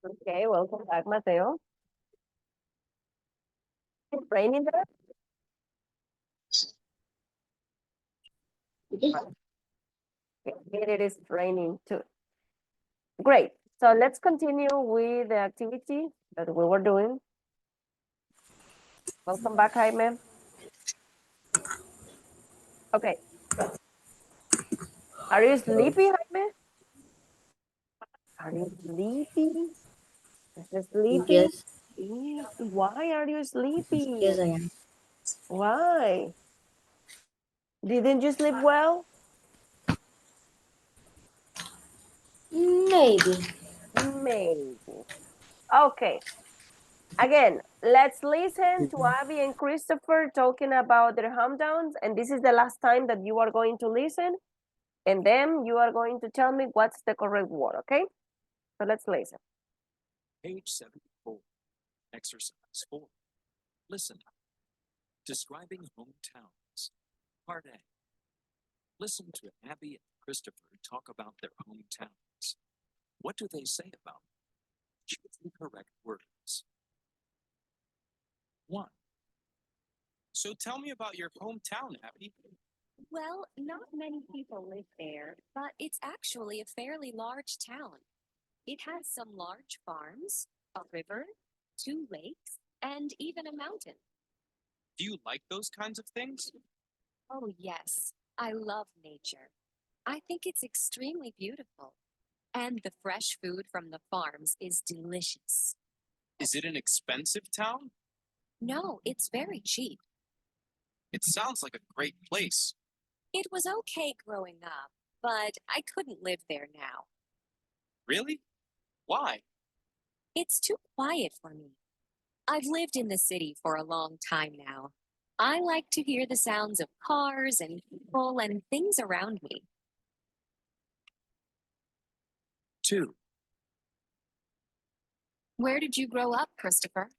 Okay, welcome back, Mateo. It's raining there? Here it is raining too. Great. So let's continue with the activity that we were doing. Welcome back, Jaime. Okay. Are you sleepy, Jaime? Are you sleepy? Is it sleepy? Yes, Why are you sleepy? yes, I am. Why? Didn't you sleep well? Maybe. Maybe. Okay. Again, let's listen to Abby and Christopher talking about their hometowns. And this is the last time that you are going to listen. And then you are going to tell me what's the correct word, okay? So let's listen. Page 74, exercise 4. Listen. Describing hometowns. Part A. Listen to Abby and Christopher talk about their hometowns. What do they say about them? Choose the correct words. 1. So tell me about your hometown, Abby. Well, not many people live there, but it's actually a fairly large town. It has some large farms, a river, 2 lakes, and even a mountain. Do you like those kinds of things? Oh, yes, I love nature. I think it's extremely beautiful. And the fresh food from the farms is delicious. Is it an expensive town? No, it's very cheap. It sounds like a great place. It was okay growing up, but I couldn't live there now. Really? Why? It's too quiet for me. I've lived in the city for a long time now. I like to hear the sounds of cars and people and things around me. 2. Where did you grow up, Christopher?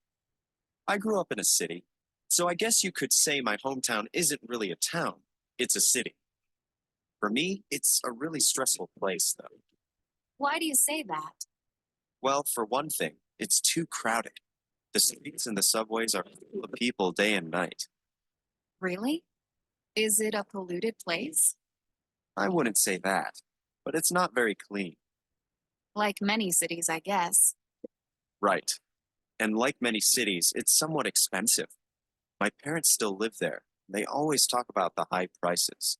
I grew up in a city, so I guess you could say my hometown isn't really a town, it's a city. For me, it's a really stressful place, though. Why do you say that? Well, for one thing, it's too crowded. The streets and the subways are full of people day and night. Really? Is it a polluted place? I wouldn't say that, but it's not very clean. Like many cities, I guess. Right. And like many cities, it's somewhat expensive. My parents still live there. They always talk about the high prices.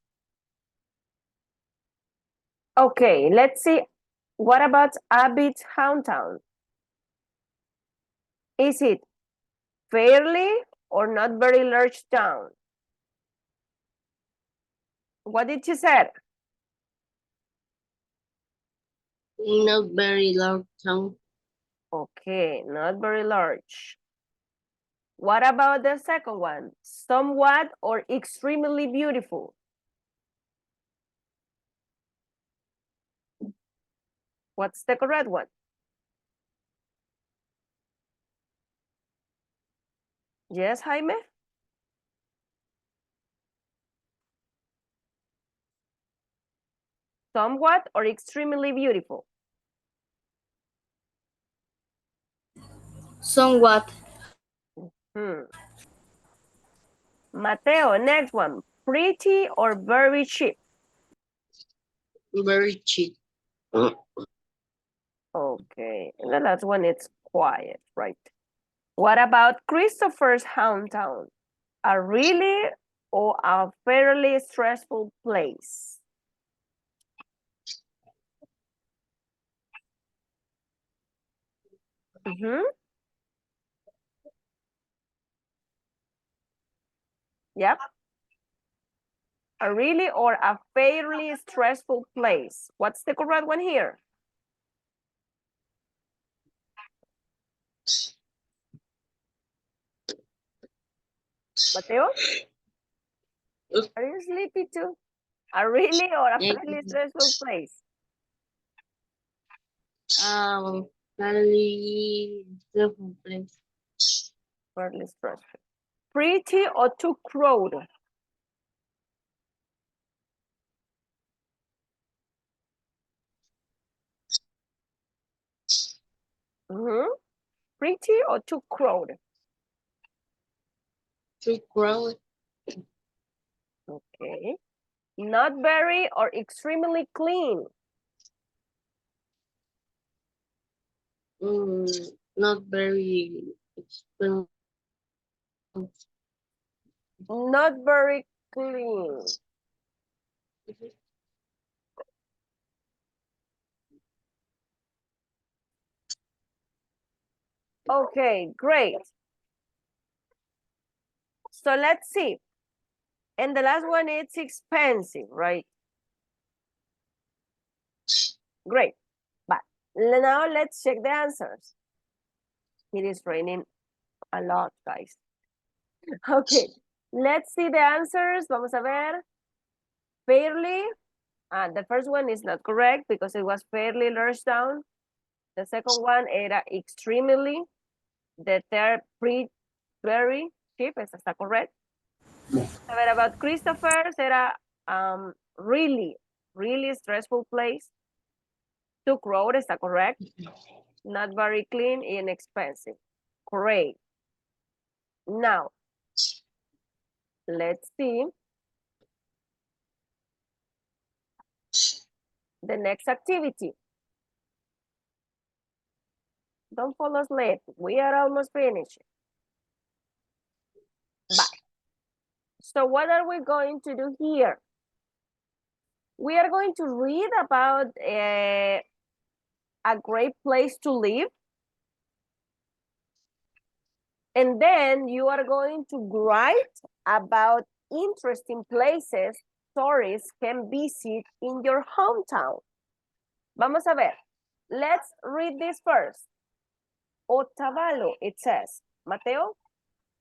Okay, let's see. What about Abbott's hometown? Is it fairly or not very large town? What did you say? Not very large town. Okay, not very large. What about the second one? Somewhat or extremely beautiful? What's the correct one? Yes, Jaime? Somewhat or extremely beautiful? Somewhat. Mateo, next one. Pretty or very cheap? Very cheap. Okay, and the last one is quiet, right? What about Christopher's hometown? A really or a fairly stressful place? Yep. A really or a fairly stressful place. What's the correct one here? Mateo? Are you sleepy too? A really or a fairly stressful place? Very different place. Fairly stressful. Pretty or too crowded? Mhm. Pretty or too crowded? Too crowded. Okay. Not very or extremely clean? Not very expensive. Not very clean. Okay, great. So let's see. And the last one, it's expensive, right? Great. But now let's check the answers. It is raining a lot, guys. Okay, let's see the answers. Vamos a ver. Fairly. The first one is not correct because it was fairly large town. The second one era extremely. The third, pretty, very cheap. Esa está correct. A ver, about Christopher, era really, really stressful place. Too crowded, está correct. Not very clean, inexpensive. Great. Now, let's see the next activity. Don't fall asleep. We are almost finished. Bye. So what are we going to do here? We are going to read about a great place to live. And then you are going to write about interesting places tourists can visit in your hometown. Vamos a ver. Let's read this first. Otavalo, it says. Mateo,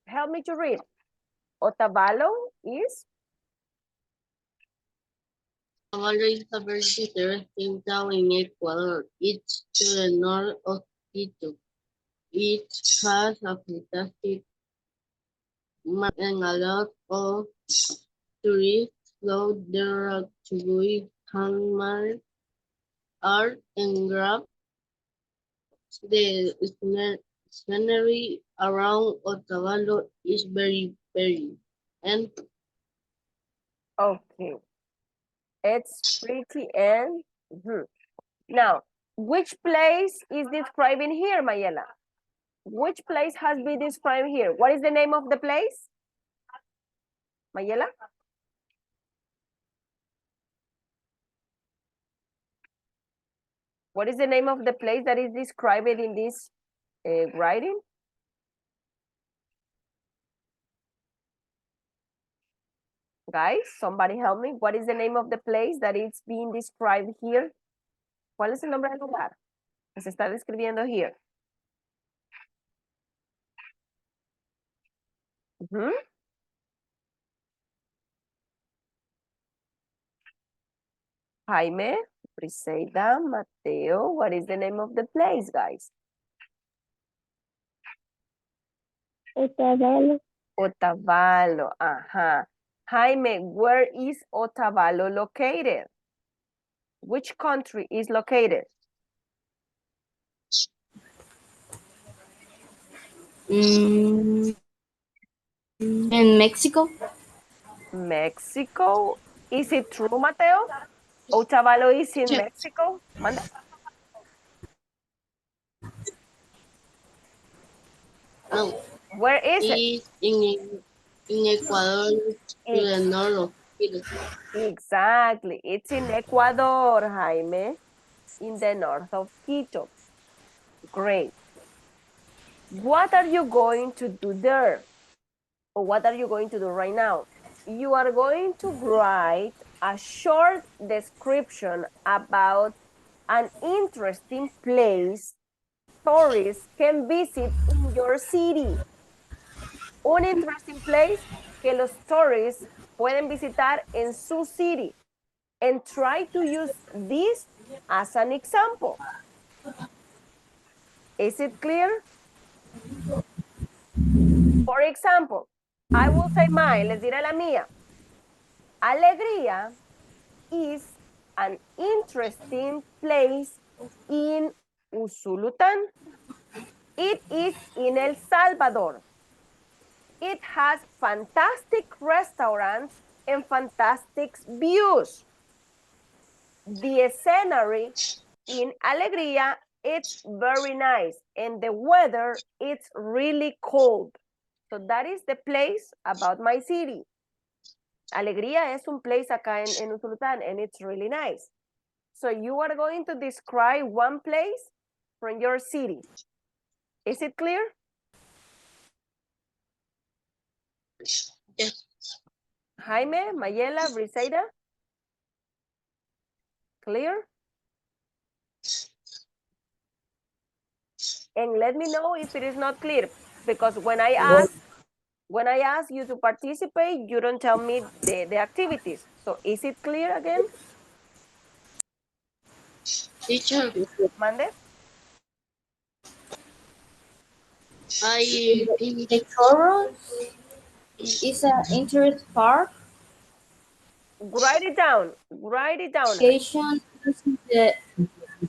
help me to read. Otavalo is? Otavalo is a very interesting town in Ecuador. It's to the north of Quito. It has a fantastic map and a lot of tourists go there to view handmade art and grab the scenery around Otavalo is very pretty. And Okay. It's pretty and now, which place is describing here, Mayela? Which place has been described here? What is the name of the place? Mayela? What is the name of the place that is described in this writing? Guys, somebody help me. What is the name of the place that is being described here? ¿Cuál es el nombre del lugar que se está describiendo here? Jaime, Briseida, Mateo, what is the name of the place, guys? Otavalo. Otavalo, Jaime, where is Otavalo located? Which country is located? In Mexico? Mexico. Is it true, Mateo? Otavalo is in Yes. Mexico? Manda. No, Where is it? it's in Ecuador to the north of Quito. Exactly. It's in Ecuador, Jaime, in the north of Quito. Great. What are you going to do there? Or what are you going to do right now? You are going to write a short description about an interesting place tourists can visit in your city. Un interesting place que los tourists pueden visitar en su city. And try to use this as an example. Is it clear? For example, I will say mine, les diré la mía. Alegría is an interesting place in Usulután. It is in El Salvador. It has fantastic restaurants and fantastic views. The scenery in Alegría, it's very nice, and the weather, it's really cold. So that is the place about my city. Alegría es un place acá en Usulután, and it's really nice. So you are going to describe one place from your city. Is it clear? Yes. Jaime, Mayela, Briseida? Clear? And let me know if it is not clear, because when I ask you to participate, you don't tell me the activities. So is it clear again? Teacher, Mande? I think The Coral is an interest park Write it down. Write it down. location using the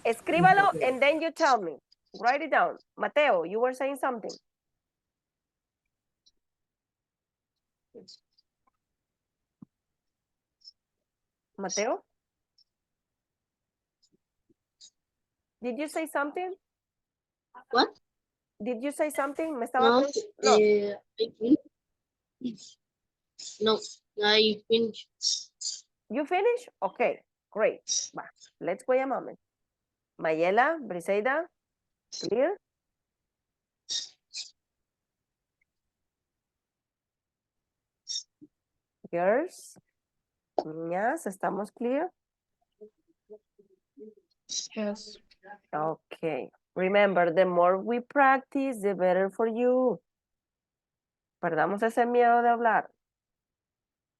Escríbalo and then you tell me. Write it down. Mateo, you were saying something. Mateo? Did you say something? what? Did you say something? ¿Me estaba No, no. I think no, I finished. You finish? Okay, great. Va, let's wait a moment. Mayela, Briseida, clear? Girls, niñas, ¿estamos clear? yes. Okay. Remember, the more we practice, the better for you. Perdamos ese miedo de hablar.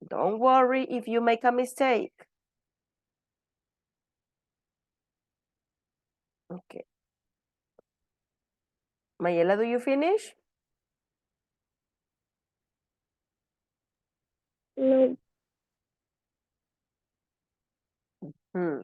Don't worry if you make a mistake. Okay. Mayela, do you finish? No. Hmm.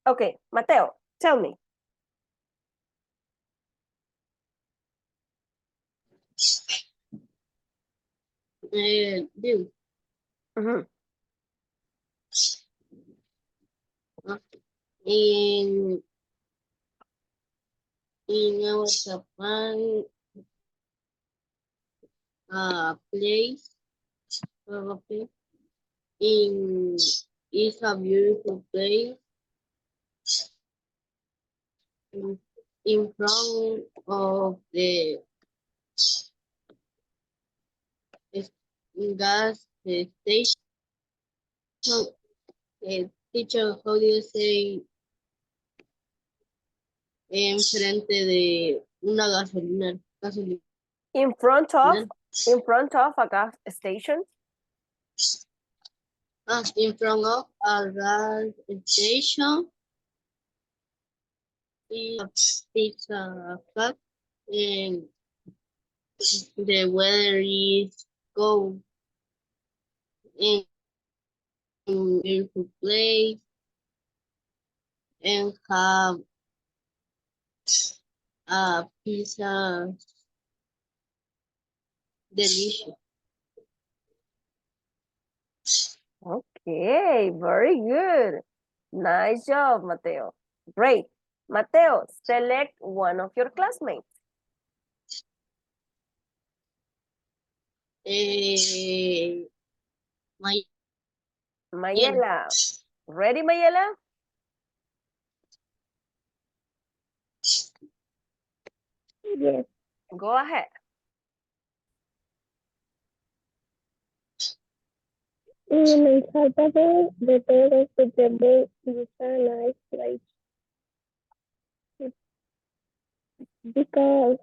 Okay, Mateo, tell me. Do. Mhm. In our Japan place probably in is a beautiful place in front of the gas station. Teacher, how do you say enfrente de una gasolina? In front of a gas station. In front of a gas station is a pizza hut and the weather is cold and beautiful place and have a pizza delicious. Okay, very good. Nice job, Mateo. Great. Mateo, select one of your classmates. My Mayela. Ready, Mayela? yes. Go ahead. In El Salvador, the Torres de Tebo is a nice place because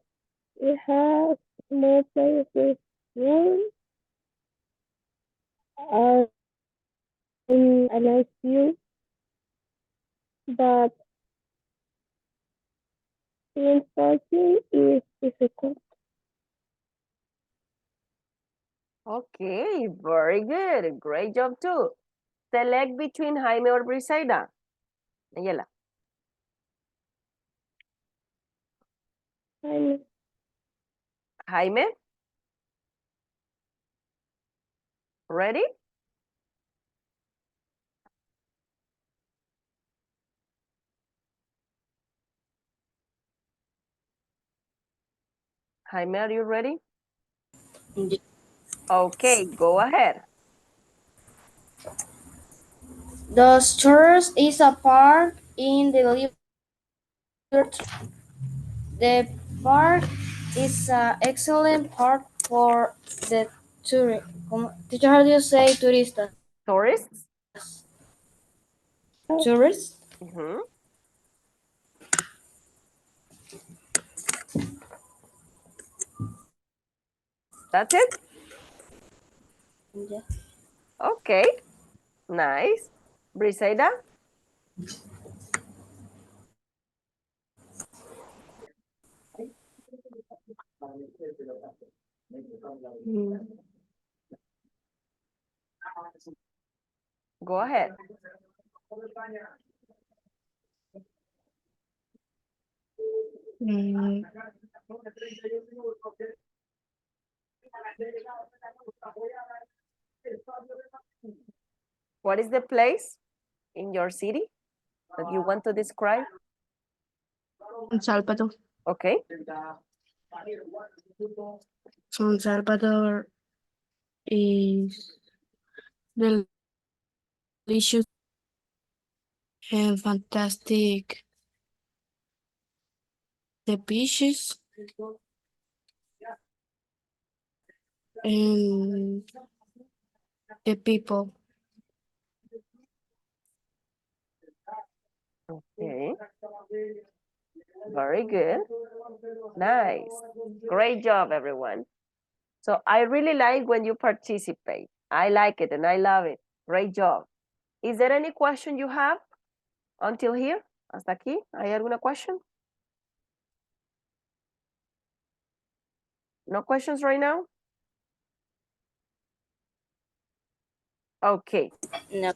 it has more places room and a nice view, but in parking is difficult. Okay, very good. Great job too. Select between Jaime or Briseida. Nayela. And Jaime? Ready? Jaime, are you ready? Ye- Okay, go ahead. The Stores is a park in the Liberty. The park is an excellent park for the tourist. Teacher, how do you say turistas? Tourists? Tourists? Mhm. That's it? Yeah. Okay, nice. Briseida? Go ahead. What is the place in your city that you want to describe? San Salvador. Okay. San Salvador is delicious and fantastic. The beaches and the people. Okay. Very good. Nice. Great job, everyone. So I really like when you participate. I like it and I love it. Great job. Is there any question you have until here? Hasta aquí. ¿Hay alguna question? No questions right now? Okay. No.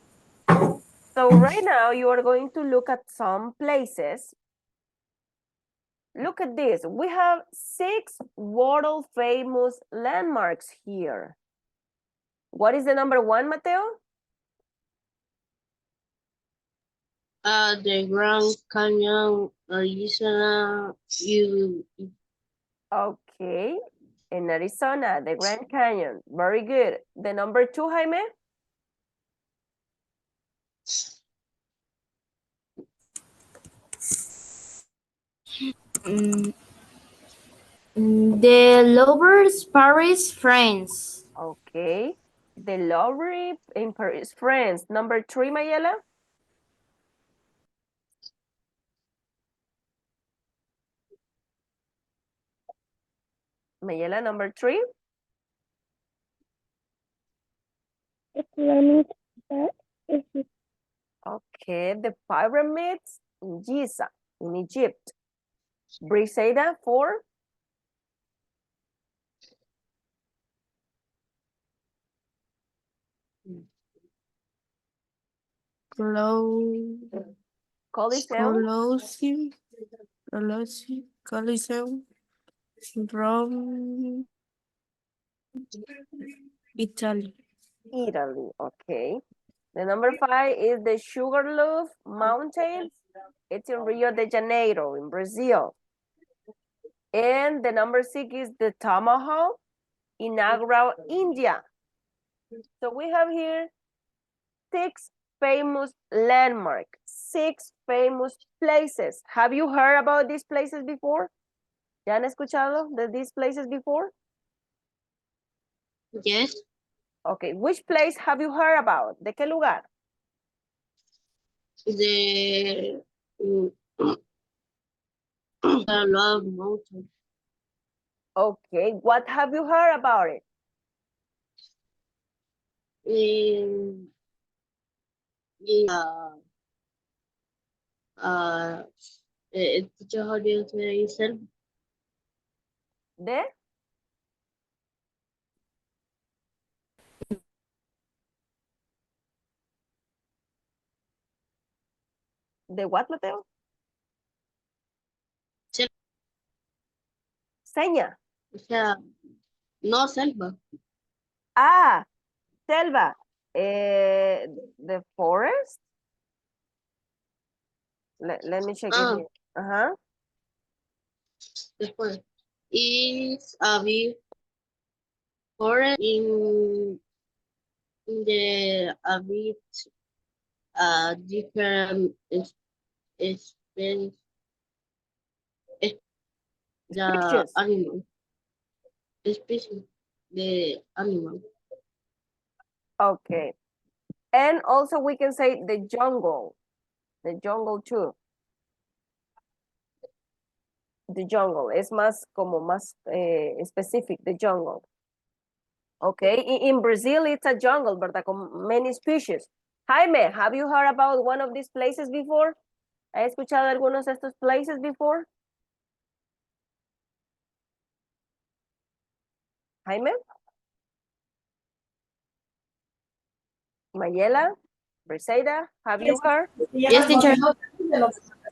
So right now you are going to look at some places. Look at this. We have 6 world famous landmarks here. What is the number 1, Mateo? The Grand Canyon, Arizona, Okay. In Arizona, the Grand Canyon. Very good. The number 2, Jaime? Mm, the Louvre's Paris, France. Okay. The Louvre in Paris, France. Number 3, Mayela? Mayela, number 3? Islamic is Okay. The pyramids in Giza, in Egypt. Briseida, 4? Coliseum. Colosseum, Rome, Italy. Italy. Okay. The number 5 is the Sugarloaf Mountain. It's in Rio de Janeiro, in Brazil. And the number 6 is the Taj Mahal in Agra, India. So we have here 6 famous landmarks, 6 famous places. Have you heard about these places before? ¿Ya han escuchado de these places before? yes, Okay, which place have you heard about? ¿De qué lugar? The the Love Mountain. Okay, what have you heard about it? In teacher, how do you say self? ¿De? ¿De what, Mateo? Self. Seña. O sea, no selva. Ah, selva. The forest? Let me check it Ah, here. Uh-huh. después. Is a big forest in the a bit different species the Species. animal species the animal. Okay. And also we can say the jungle too. The jungle es más como más specific, the jungle. Okay, in Brazil it's a jungle, ¿verdad? Con many species. Jaime, have you heard about one of these places before? ¿Has escuchado algunos de estos places before? Jaime? Mayela? Briseida, have you heard? Yes, teacher.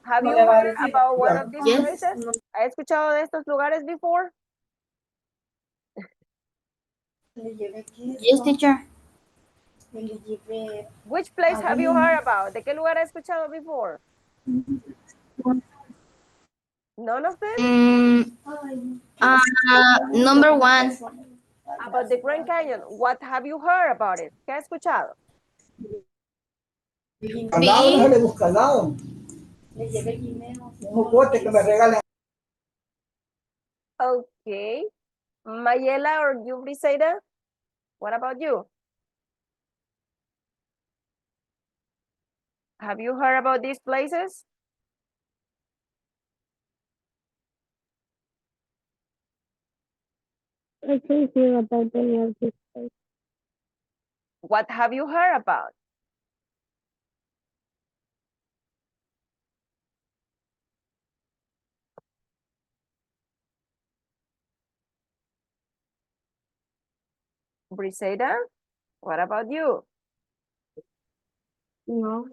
Have you heard about one of these Yes. places? ¿Has escuchado de estos lugares before? Yes, teacher. Which place have you heard about? ¿De qué lugar has escuchado before? None of them? Number one. About the Grand Canyon. What have you heard about it? ¿Qué has escuchado? Okay. Mayela or you, Briseida? What about you? Have you heard about these places? I can't hear about any of this place. What have you heard about? Briseida, what about you? No.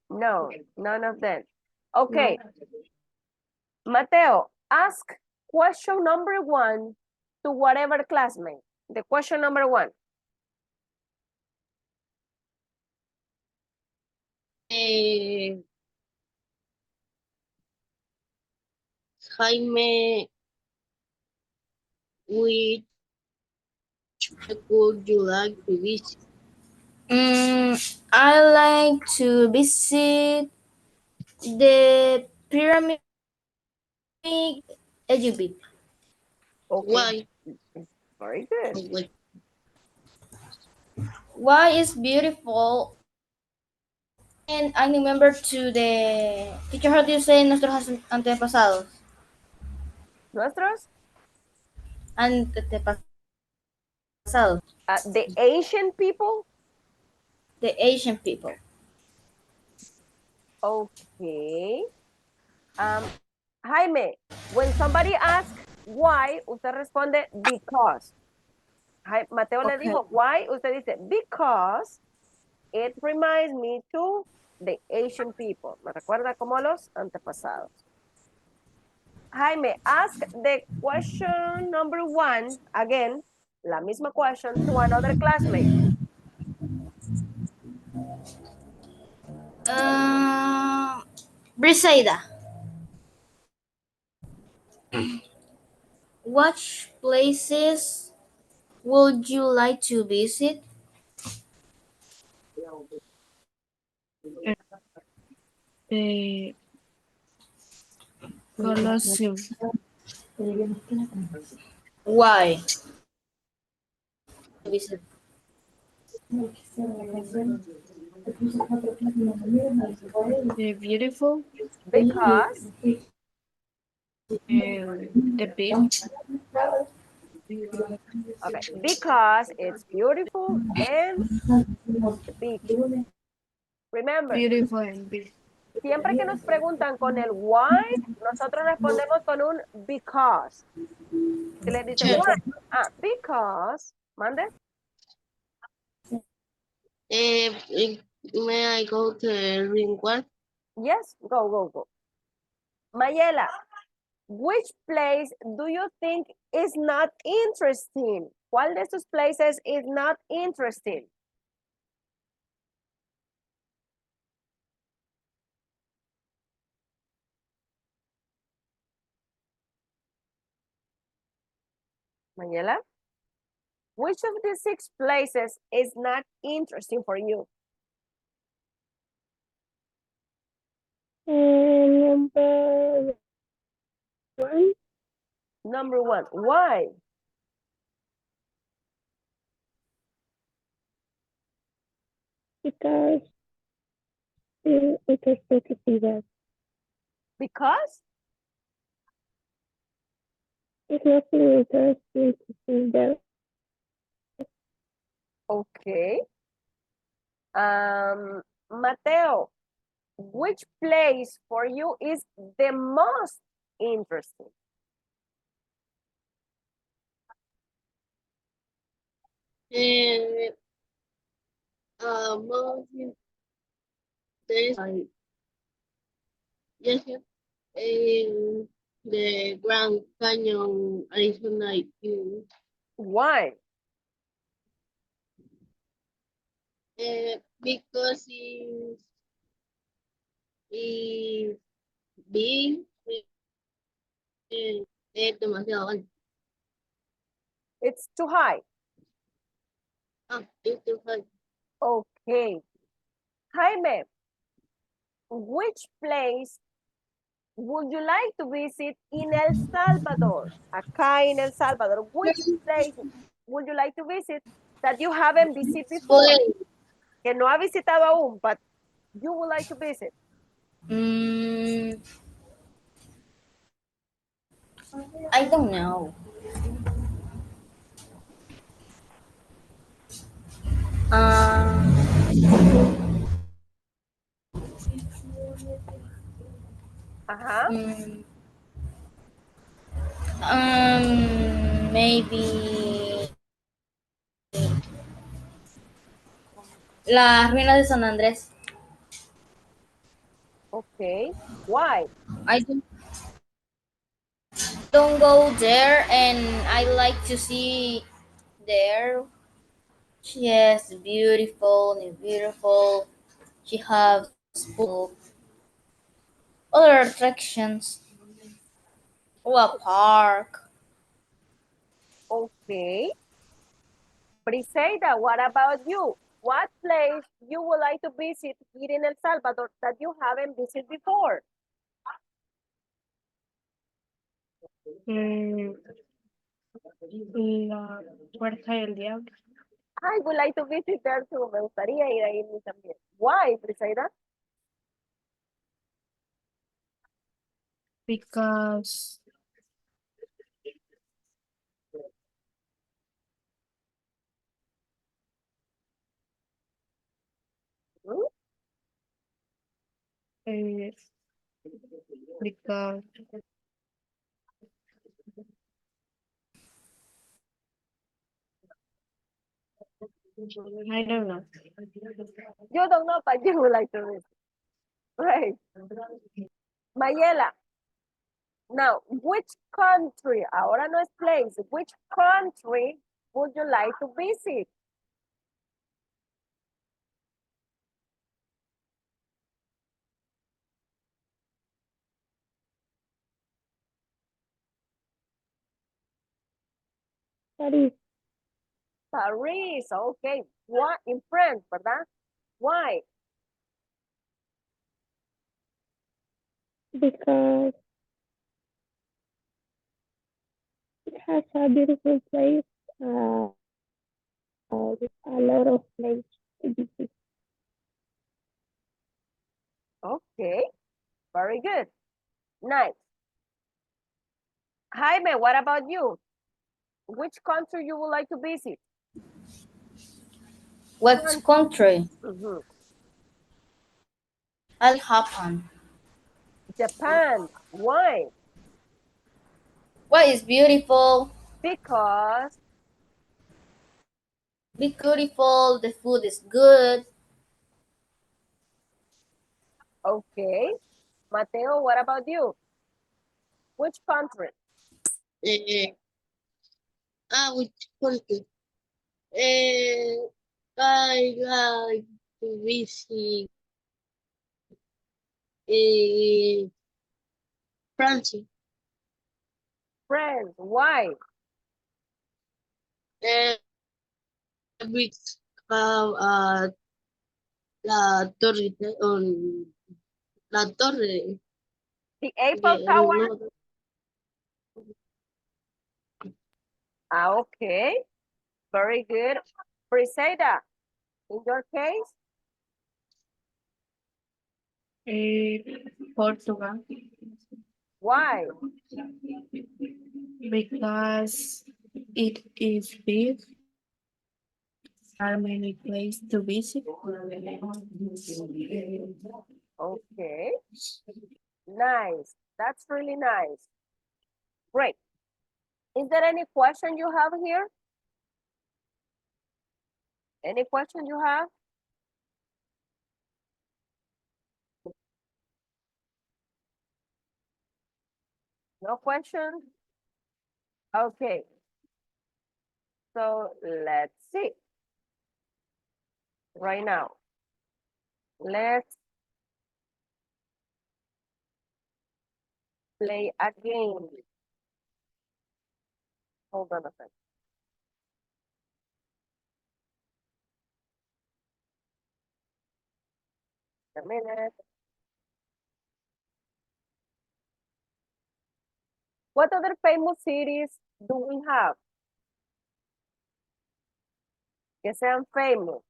No, none of them. Okay. Mateo, ask question number 1 to whatever classmate. The question number 1. Jaime, which would you like to visit? I like to visit the pyramid Egypt. Okay. Why? Very good. Why? Why is beautiful? And I remember to the teacher, how do you say nuestros antepasados? ¿Nuestros? Antepasados. The Asian people? The Asian people. Okay. Jaime, when somebody asks why, usted responde because. Mateo le dijo why, usted dice because it reminds me to the Asian people. Me recuerda como los antepasados. Jaime, ask the question number 1 again, la misma question to another classmate. Briseida. What places would you like to visit? The Colosseum. Why? Visit. Beautiful. Because, The big. okay, because it's beautiful and big. Remember, Beautiful and big. siempre que nos preguntan con el why, nosotros respondemos con un because. Que les dicen Sure. why? Ah, because. Mande. May I go to the ring one? Yes, go. Mayela, which place do you think is not interesting? ¿Cuál de estos places is not interesting? Mayela, which of these 6 places is not interesting for you? Number one, Number 1, why? because it's interesting to see that. Because? It's nothing interesting to see that. Okay. Mateo, which place for you is the most interesting? And most days, yes, yes. The Grand Canyon, Arizona, Why? because it's big, es demasiado alto. It's too high. It's too high. Okay. Jaime, which place would you like to visit in El Salvador? Acá en El Salvador, which place would you like to visit that you haven't visited before? Pues, Que no ha visitado aún, but you would like to visit. I don't know. Ajá. Maybe las ruinas de San Andrés. Okay. Why? I don't go there, and I like to see there. She has beautiful. She has other attractions. Oh, a park. Okay. Briseida, what about you? What place you would like to visit here in El Salvador that you haven't visited before? La Puerta del Diablo. I would like to visit there too. Me gustaría ir ahí también. Why, Briseida? Because Hmm? uh, because I don't know. You don't know, but you would like to visit. Right. Mayela, now, which country, ahora no es place, which country would you like to visit? Paris, Paris, okay. Why? In France, ¿verdad? Why? because it has a beautiful place. a lot of places to visit. Okay, very good. Nice. Jaime, what about you? Which country you would like to visit? What country? Mhm. I'll Japan. Japan. Why? What is beautiful? Because, Beautiful. The food is good. okay. Mateo, what about you? Which country? Eh, which country? I like to visit France. France. Why? Eh, we have la torre on la torre. The Eiffel Tower. No, Okay. Very good. Briseida, in your case? Portugal. Why? Because it is big. There are many places to visit. Okay. Nice. That's really nice. Great. Is there any question you have here? Any question you have? No question? Okay. So let's see. Right now. Let's play a game. Hold on a second. A minute. What other famous cities do we have? Que sean famous.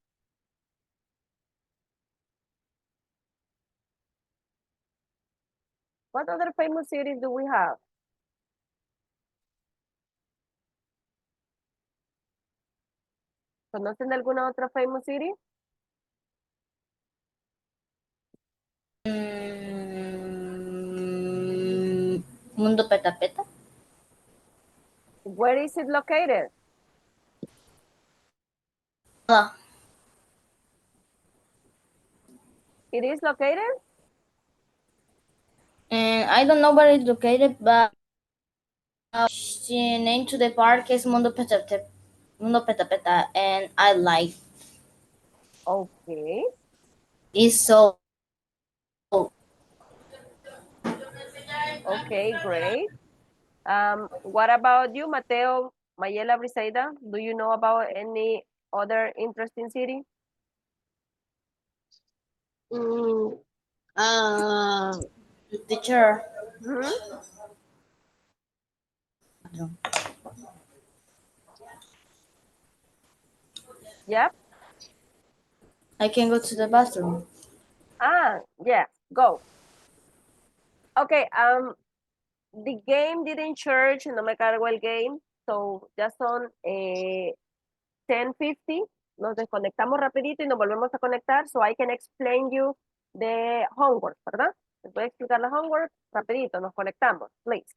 What other famous cities do we have? ¿Conocen de alguna otra famous city? Mundo Peta Peta. Where is it located? Ah, It is located? and I don't know where it's located, but the name to the park is Mundo Peta Peta, and I like Okay. it's so Okay, great. What about you, Mateo, Mayela, Briseida? Do you know about any other interesting city? mm, teacher. Hmm. Yep. I can go to the bathroom. Yeah, go. Okay, the game didn't charge, no me cargo el game, so ya son 10:50. Nos desconectamos rapidito y nos volvemos a conectar, so I can explain you the homework, ¿verdad? Les voy a explicar la homework rapidito, nos conectamos, please.